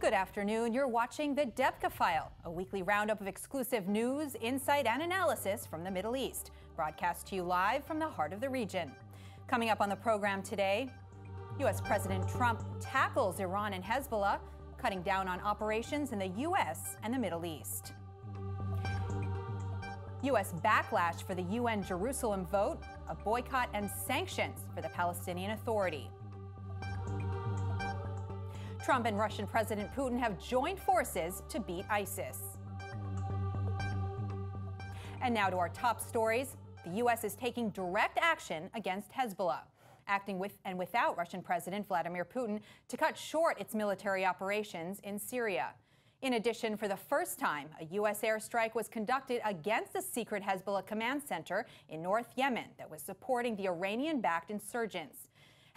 Good afternoon. You're watching the Debka File, a weekly roundup of exclusive news, insight, and analysis from the Middle East, broadcast to you live from the heart of the region. Coming up on the program today, U.S. President Trump tackles Iran and Hezbollah, cutting down on operations in the U.S. and the Middle East. U.S. backlash for the UN Jerusalem vote, a boycott and sanctions for the Palestinian Authority. Trump and Russian President Putin have joined forces to beat ISIS. And now to our top stories. The U.S. is taking direct action against Hezbollah, acting with and without Russian President Vladimir Putin to cut short its military operations in Syria. In addition, for the first time, a U.S. airstrike was conducted against the secret Hezbollah command center in North Yemen that was supporting the Iranian-backed insurgents.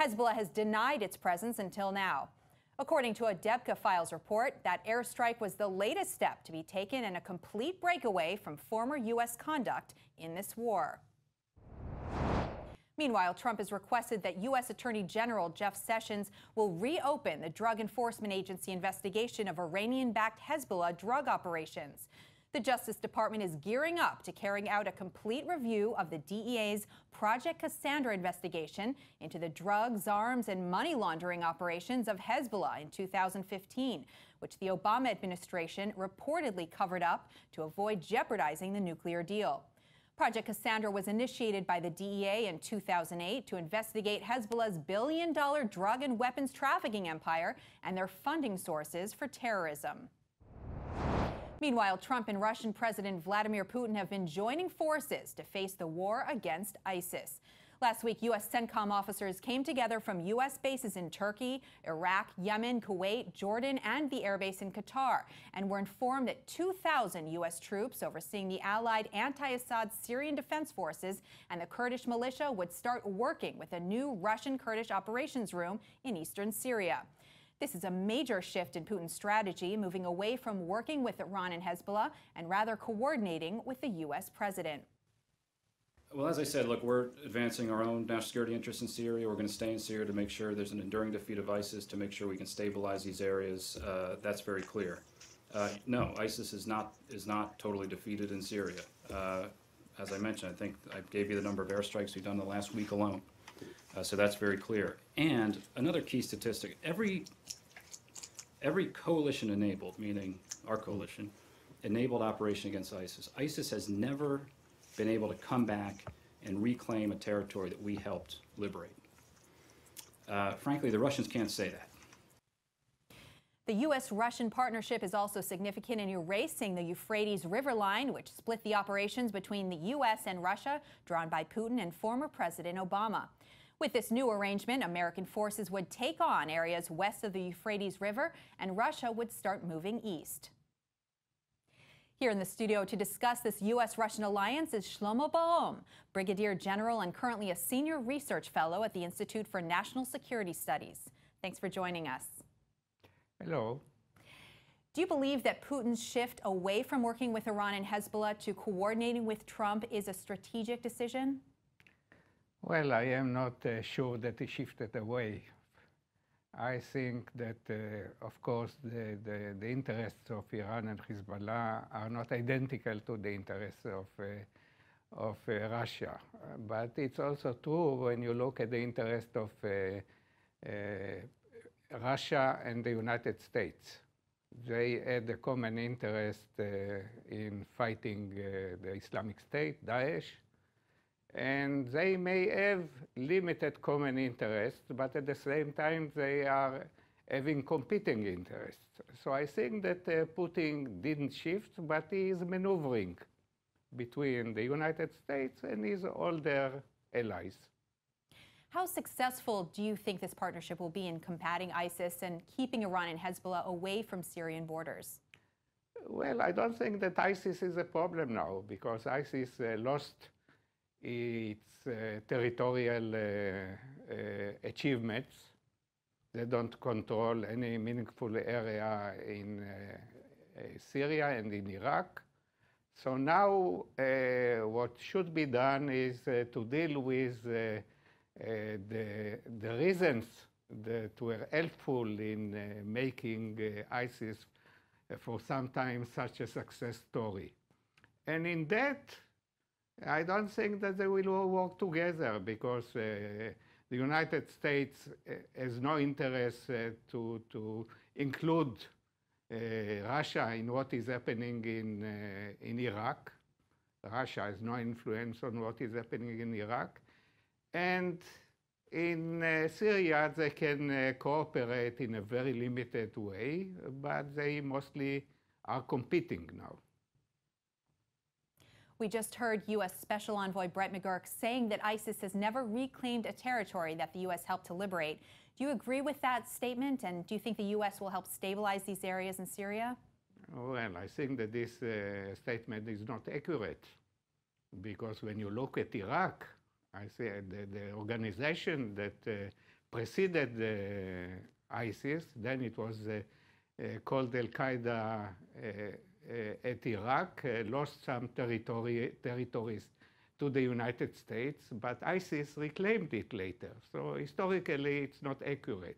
Hezbollah has denied its presence until now. According to a Debka Files report, that airstrike was the latest step to be taken in a complete breakaway from former U.S. conduct in this war. Meanwhile, Trump has requested that U.S. Attorney General Jeff Sessions will reopen the Drug Enforcement Agency investigation of Iranian-backed Hezbollah drug operations. The Justice Department is gearing up to carrying out a complete review of the DEA's Project Cassandra investigation into the drugs, arms, and money laundering operations of Hezbollah in 2015, which the Obama administration reportedly covered up to avoid jeopardizing the nuclear deal. Project Cassandra was initiated by the DEA in 2008 to investigate Hezbollah's billion-dollar drug and weapons trafficking empire and their funding sources for terrorism. Meanwhile, Trump and Russian President Vladimir Putin have been joining forces to face the war against ISIS. Last week, U.S. CENTCOM officers came together from U.S. bases in Turkey, Iraq, Yemen, Kuwait, Jordan, and the airbase in Qatar, and were informed that 2,000 U.S. troops overseeing the allied anti-Assad Syrian Defense Forces and the Kurdish militia would start working with a new Russian-Kurdish operations room in eastern Syria. This is a major shift in Putin's strategy, moving away from working with Iran and Hezbollah and rather coordinating with the U.S. president. Well, as I said, look, we're advancing our own national security interests in Syria. We're going to stay in Syria to make sure there's an enduring defeat of ISIS, to make sure we can stabilize these areas. That's very clear. No, ISIS is not totally defeated in Syria. As I mentioned, I think I gave you the number of airstrikes we've done the last week alone. So that's very clear. And another key statistic, every coalition enabled, meaning our coalition, enabled operation against ISIS. ISIS has never been able to come back and reclaim a territory that we helped liberate. Frankly, the Russians can't say that. The U.S.-Russian partnership is also significant in erasing the Euphrates River line, which split the operations between the U.S. and Russia, drawn by Putin and former President Obama. With this new arrangement, American forces would take on areas west of the Euphrates River, and Russia would start moving east. Here in the studio to discuss this U.S.-Russian alliance is Shlomo Baum, Brigadier General and currently a Senior Research Fellow at the Institute for National Security Studies. Thanks for joining us. Hello. Do you believe that Putin's shift away from working with Iran and Hezbollah to coordinating with Trump is a strategic decision? Well, I am not sure that he shifted away. I think that, of course, the interests of Iran and Hezbollah are not identical to the interests of Russia. But it's also true when you look at the interest of Russia and the United States. They had a common interest in fighting the Islamic State, Daesh. And they may have limited common interests, but at the same time, they are having competing interests. So I think that Putin didn't shift, but he is maneuvering between the United States and his older allies. How successful do you think this partnership will be in combating ISIS and keeping Iran and Hezbollah away from Syrian borders? Well, I don't think that ISIS is a problem now, because ISIS lost its territorial achievements. They don't control any meaningful area in Syria and in Iraq. So now what should be done is to deal with the reasons that were helpful in making ISIS for some time such a success story. And in that, I don't think that they will all work together, because the United States has no interest to include Russia in what is happening in Iraq. Russia has no influence on what is happening in Iraq. And in Syria, they can cooperate in a very limited way, but they mostly are competing now. We just heard U.S. Special Envoy Brett McGurk saying that ISIS has never reclaimed a territory that the U.S. helped to liberate. Do you agree with that statement, and do you think the U.S. will help stabilize these areas in Syria? Well, I think that this statement is not accurate, because when you look at Iraq, I say the organization that preceded ISIS, then it was called Al-Qaeda at Iraq, lost some territories to the United States, but ISIS reclaimed it later. So historically, it's not accurate.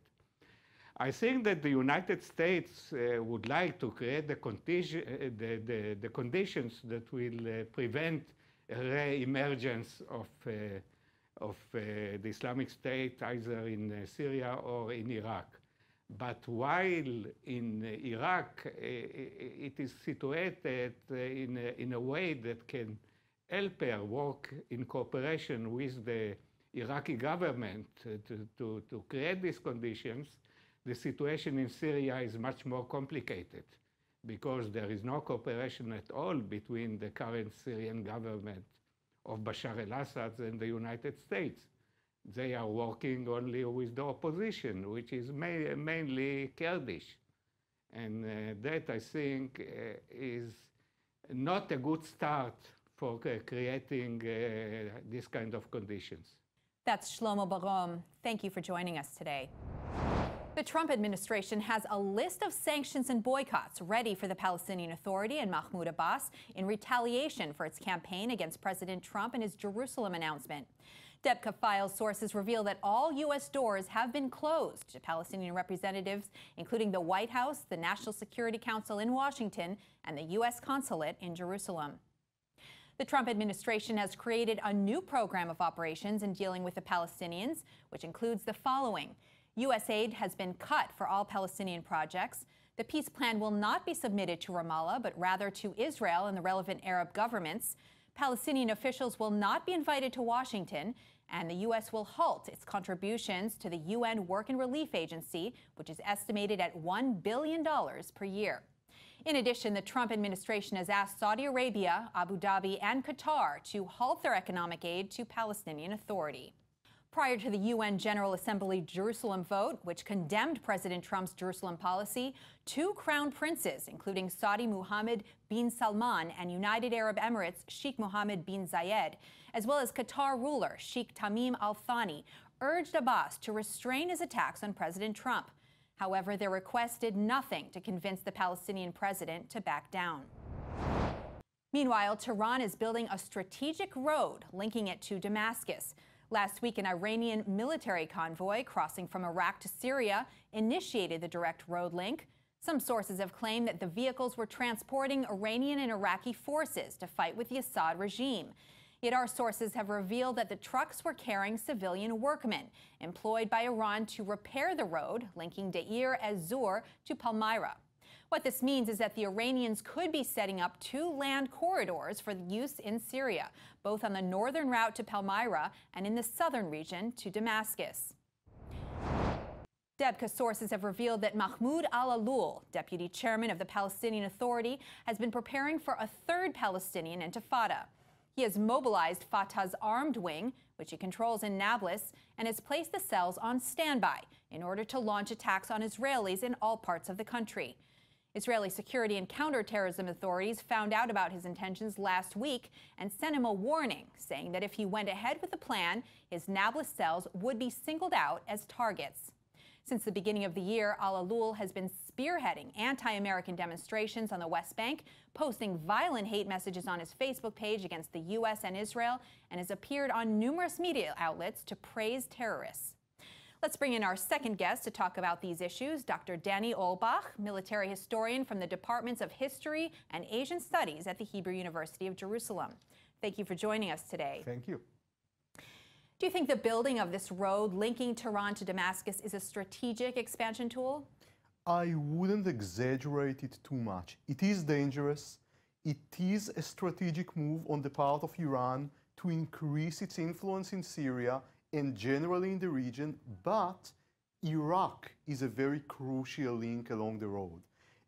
I think that the United States would like to create the conditions that will prevent a re-emergence of the Islamic State, either in Syria or in Iraq. But while in Iraq, it is situated in a way that can help her work in cooperation with the Iraqi government to create these conditions, the situation in Syria is much more complicated, because there is no cooperation at all between the current Syrian government of Bashar al-Assad and the United States. They are working only with the opposition, which is mainly Kurdish. And that, I think, is not a good start for creating this kind of conditions. That's Shlomo Barom. Thank you for joining us today. The Trump administration has a list of sanctions and boycotts ready for the Palestinian Authority and Mahmoud Abbas in retaliation for its campaign against President Trump and his Jerusalem announcement. Debka File sources reveal that all U.S. doors have been closed to Palestinian representatives, including the White House, the National Security Council in Washington, and the U.S. consulate in Jerusalem. The Trump administration has created a new program of operations in dealing with the Palestinians, which includes the following. U.S. aid has been cut for all Palestinian projects. The peace plan will not be submitted to Ramallah, but rather to Israel and the relevant Arab governments. Palestinian officials will not be invited to Washington, and the U.S. will halt its contributions to the UN Work and Relief Agency, which is estimated at $1 billion per year. In addition, the Trump administration has asked Saudi Arabia, Abu Dhabi, and Qatar to halt their economic aid to Palestinian Authority. Prior to the UN General Assembly Jerusalem vote, which condemned President Trump's Jerusalem policy, 2 crown princes, including Saudi Mohammed bin Salman and United Arab Emirates Sheikh Mohammed bin Zayed, as well as Qatar ruler Sheikh Tamim Al Thani, urged Abbas to restrain his attacks on President Trump. However, their request did nothing to convince the Palestinian president to back down. Meanwhile, Tehran is building a strategic road linking it to Damascus. Last week, an Iranian military convoy crossing from Iraq to Syria initiated the direct road link. Some sources have claimed that the vehicles were transporting Iranian and Iraqi forces to fight with the Assad regime. Yet our sources have revealed that the trucks were carrying civilian workmen employed by Iran to repair the road linking Deir ez-Zor to Palmyra. What this means is that the Iranians could be setting up 2 land corridors for use in Syria, both on the northern route to Palmyra and in the southern region to Damascus. Debka sources have revealed that Mahmoud al-Alul, deputy chairman of the Palestinian Authority, has been preparing for a 3rd Palestinian intifada. He has mobilized Fatah's armed wing, which he controls in Nablus, and has placed the cells on standby in order to launch attacks on Israelis in all parts of the country. Israeli security and counterterrorism authorities found out about his intentions last week and sent him a warning, saying that if he went ahead with the plan, his Nablus cells would be singled out as targets. Since the beginning of the year, al-Alul has been spearheading anti-American demonstrations on the West Bank, posting violent hate messages on his Facebook page against the U.S. and Israel, and has appeared on numerous media outlets to praise terrorists. Let's bring in our second guest to talk about these issues, Dr. Daniel Bach, military historian from the Departments of History and Asian Studies at the Hebrew University of Jerusalem. Thank you for joining us today. Thank you. Do you think the building of this road linking Tehran to Damascus is a strategic expansion tool? I wouldn't exaggerate it too much. It is dangerous. It is a strategic move on the part of Iran to increase its influence in Syria and generally in the region, but Iraq is a very crucial link along the road.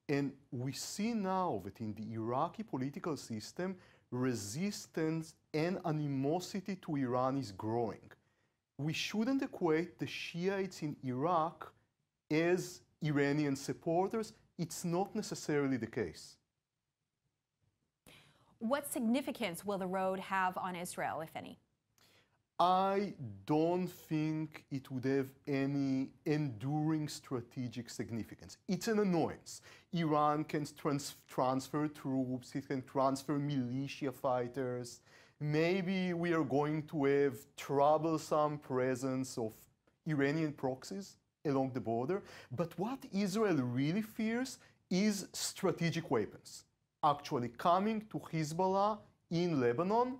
And we see now that in the Iraqi political system, resistance and animosity to Iran is growing. We shouldn't equate the Shiites in Iraq as Iranian supporters. It's not necessarily the case. What significance will the road have on Israel, if any? I don't think it would have any enduring strategic significance. It's an annoyance. Iran can transfer troops, it can transfer militia fighters. Maybe we are going to have troublesome presence of Iranian proxies along the border. But what Israel really fears is strategic weapons actually coming to Hezbollah in Lebanon.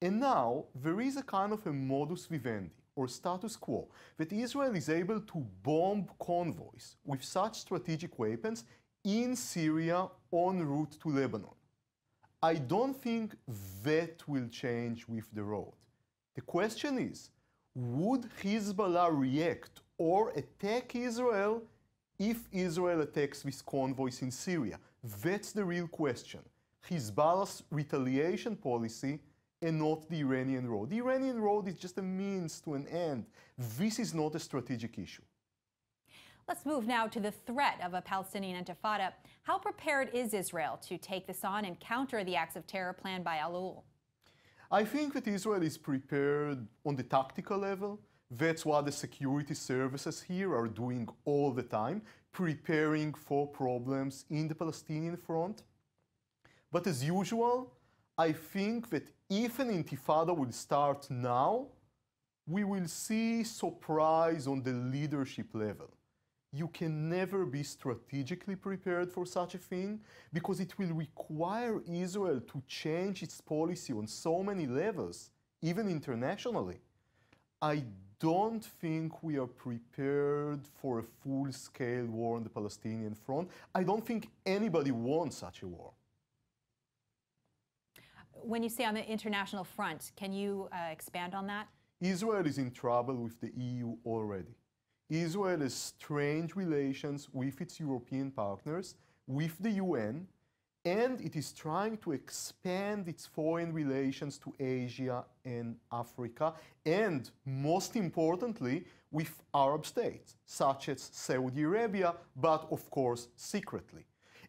And now there is a kind of a modus vivendi or status quo that Israel is able to bomb convoys with such strategic weapons in Syria en route to Lebanon. I don't think that will change with the road. The question is, would Hezbollah react or attack Israel if Israel attacks these convoys in Syria? That's the real question. Hezbollah's retaliation policy and not the Iranian road. The Iranian road is just a means to an end. This is not a strategic issue. Let's move now to the threat of a Palestinian intifada. How prepared is Israel to take this on and counter the acts of terror planned by al-Ul? I think that Israel is prepared on the tactical level. That's what the security services here are doing all the time, preparing for problems in the Palestinian front. But as usual, I think that if an intifada will start now, we will see surprise on the leadership level. You can never be strategically prepared for such a thing because it will require Israel to change its policy on so many levels, even internationally. I don't think we are prepared for a full-scale war on the Palestinian front. I don't think anybody wants such a war. When you say on the international front, can you expand on that? Israel is in trouble with the EU already. Israel has strained relations with its European partners, with the UN, and it is trying to expand its foreign relations to Asia and Africa, and most importantly, with Arab states, such as Saudi Arabia, but of course secretly.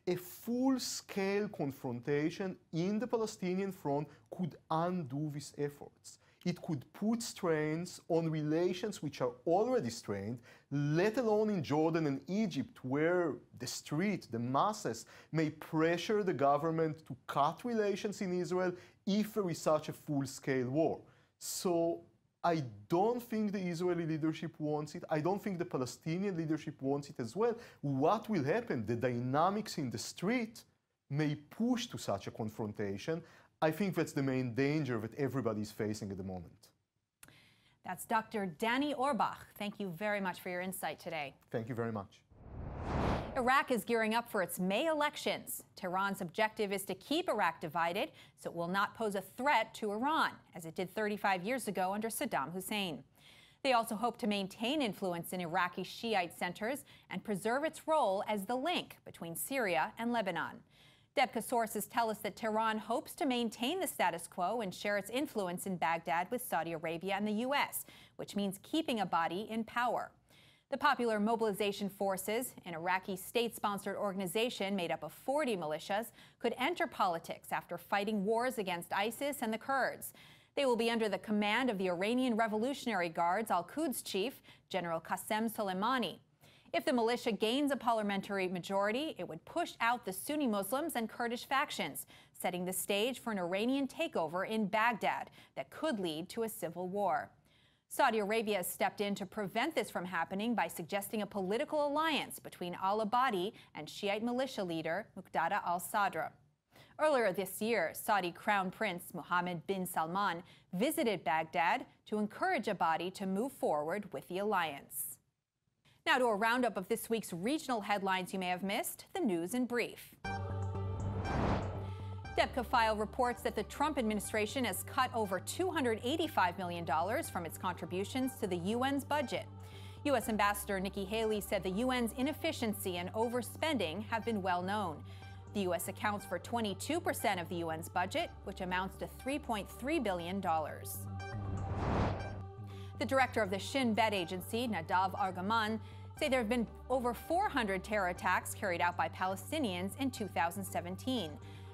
A full-scale confrontation in the Palestinian front could undo these efforts. It could put strains on relations which are already strained, let alone in Jordan and Egypt, where the street, the masses, may pressure the government to cut relations in Israel if there is such a full-scale war. So I don't think the Israeli leadership wants it. I don't think the Palestinian leadership wants it as well. What will happen? The dynamics in the street may push to such a confrontation. I think that's the main danger that everybody is facing at the moment. That's Dr. Daniel Bach. Thank you very much for your insight today. Thank you very much. Iraq is gearing up for its May elections. Tehran's objective is to keep Iraq divided so it will not pose a threat to Iran, as it did 35 years ago under Saddam Hussein. They also hope to maintain influence in Iraqi Shiite centers and preserve its role as the link between Syria and Lebanon. Debka sources tell us that Tehran hopes to maintain the status quo and share its influence in Baghdad with Saudi Arabia and the U.S., which means keeping a body in power. The Popular Mobilization Forces, an Iraqi state-sponsored organization made up of 40 militias, could enter politics after fighting wars against ISIS and the Kurds. They will be under the command of the Iranian Revolutionary Guard's Al-Quds chief, General Qasem Soleimani. If the militia gains a parliamentary majority, it would push out the Sunni Muslims and Kurdish factions, setting the stage for an Iranian takeover in Baghdad that could lead to a civil war. Saudi Arabia has stepped in to prevent this from happening by suggesting a political alliance between al-Abadi and Shiite militia leader Muqtada al-Sadr. Earlier this year, Saudi Crown Prince Mohammed bin Salman visited Baghdad to encourage Abadi to move forward with the alliance. Now to a roundup of this week's regional headlines you may have missed, the news in brief. Debka File reports that the Trump administration has cut over $285 million from its contributions to the UN's budget. U.S. Ambassador Nikki Haley said the UN's inefficiency and overspending have been well known. The U.S. accounts for 22% of the UN's budget, which amounts to $3.3 billion. The director of the Shin Bet agency, Nadav Argaman, say there have been over 400 terror attacks carried out by Palestinians in 2017.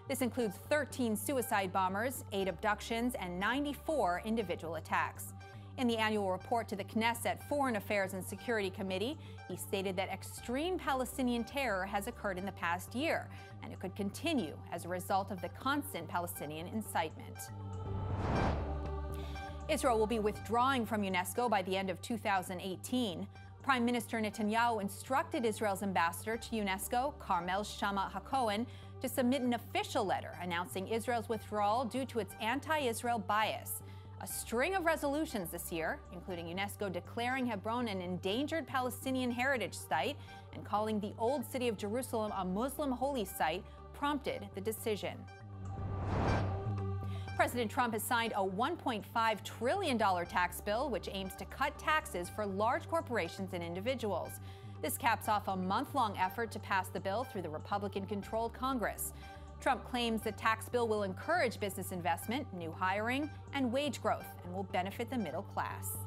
This includes 13 suicide bombers, 8 abductions, and 94 individual attacks. In the annual report to the Knesset Foreign Affairs and Security Committee, he stated that extreme Palestinian terror has occurred in the past year, and it could continue as a result of the constant Palestinian incitement. Israel will be withdrawing from UNESCO by the end of 2018. Prime Minister Netanyahu instructed Israel's ambassador to UNESCO, Carmel Shama-Hakohen, to submit an official letter announcing Israel's withdrawal due to its anti-Israel bias. A string of resolutions this year, including UNESCO declaring Hebron an endangered Palestinian heritage site and calling the Old City of Jerusalem a Muslim holy site, prompted the decision. President Trump has signed a $1.5 trillion tax bill, which aims to cut taxes for large corporations and individuals. This caps off a month-long effort to pass the bill through the Republican-controlled Congress. Trump claims the tax bill will encourage business investment, new hiring, and wage growth, and will benefit the middle class.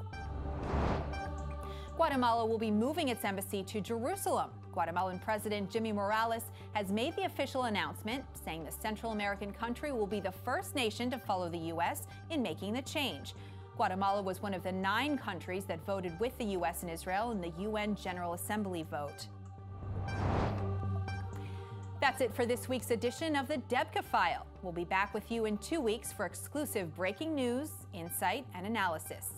Guatemala will be moving its embassy to Jerusalem. Guatemalan President Jimmy Morales has made the official announcement, saying the Central American country will be the first nation to follow the U.S. in making the change. Guatemala was one of the 9 countries that voted with the U.S. and Israel in the UN General Assembly vote. That's it for this week's edition of the Debka File. We'll be back with you in 2 weeks for exclusive breaking news, insight, and analysis.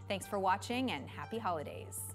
Thanks for watching and happy holidays.